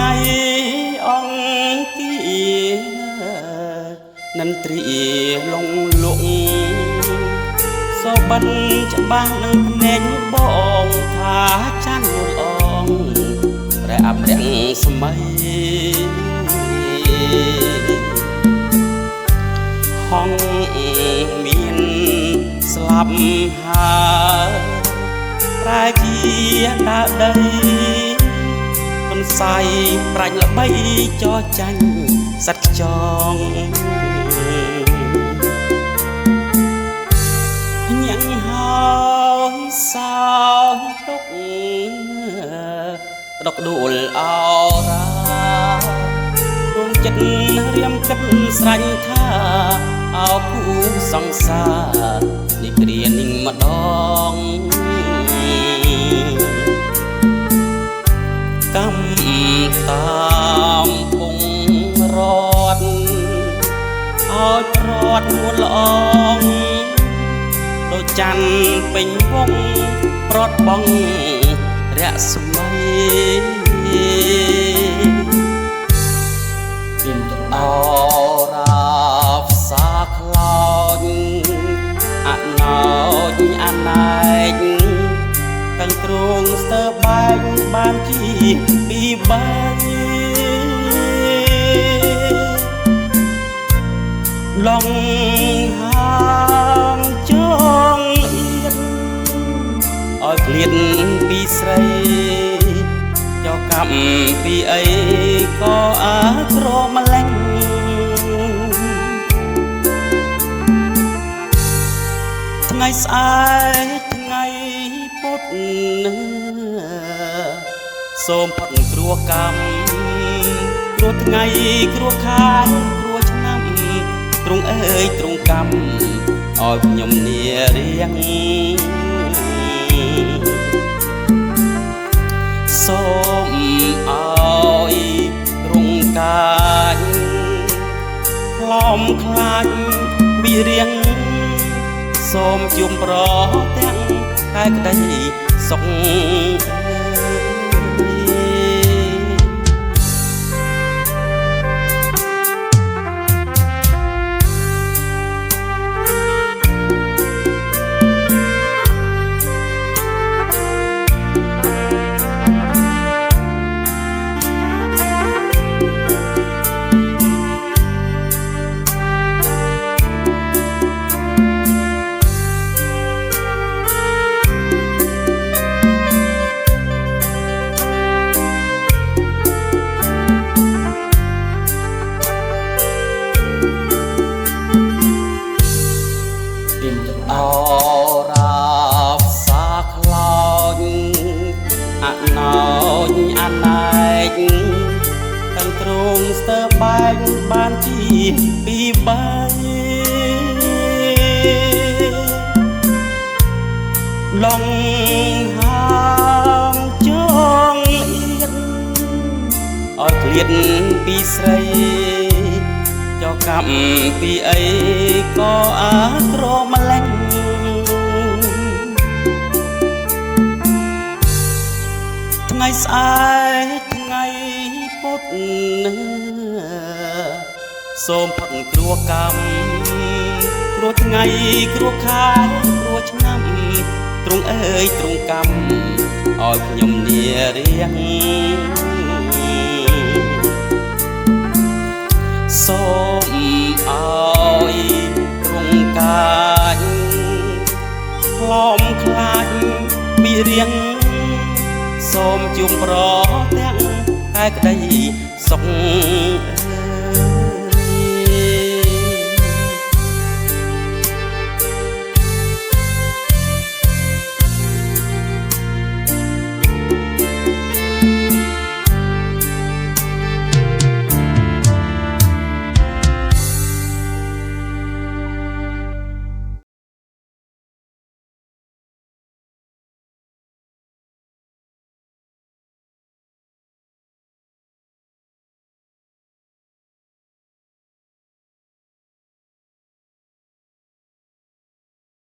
ថ្ងៃអង្គានិន្ទ្រីលងលងសូបិនច្បាស់នឹងភ្នែកបងថាច័ន្ទលអងព្រះអព្រាំងស្មៃហងមានស្លាប់ហើយប្រែជាដើរដីមិនសាយប្រាច់ល្បីចោចាញ់សត្វខ្ចងញ៉ាំងហើយសោទុកដកដួលអរារងចិត្តរៀមគិតស្រេញថាអោគូសង្សារនេះគ្រានឹងម្ដងកម្មតាមពងរត់ឲ្យប្រត់មួលល្អងដូចច័ន្ទពេញវងប្រត់បងរស្មីអរាផ្សាខ្លោចអណោចអណែកទាំងទ្រង់ស្ទើបែកបានជាពីបែកឡងហាងចងអៀនឲ្យឃ្លាតពីស្រីចោកម្មពីអីក៏អាក្រម្លេះថ្ងៃស្អែកថ្ងៃពុទ្ធសូមផុតគ្រោះកម្មគ្រោះថ្ងៃគ្រោះខែគ្រោះឆ្នាំទ្រង់អើយទ្រង់កម្មឲ្យខ្ញុំនារៀងសូមឲ្យទ្រង់កាចខ្លំខ្លាចវិរៀងសូមជុំប្រទាំងតែក្តីសុខអរាផ្សាខ្លោចអណោចអណែកទាំងទ្រង់ស្ទើបែកបានជាពីបែកឡងហាងចងអៀនឲ្យឃ្លាតពីស្រីចោកម្មពីអីក៏អាក្រម្លេះថ្ងៃស្អែកថ្ងៃពុទ្ធសូមផុតគ្រោះកម្មគ្រោះថ្ងៃគ្រោះខែគ្រោះឆ្នាំទ្រង់អើយទ្រង់កម្មឲ្យខ្ញុំនារៀងសូមឲ្យទ្រង់កាចខ្លំខ្លាចពីរៀងសូមជុំប្រទាំងតែក្តីសុខ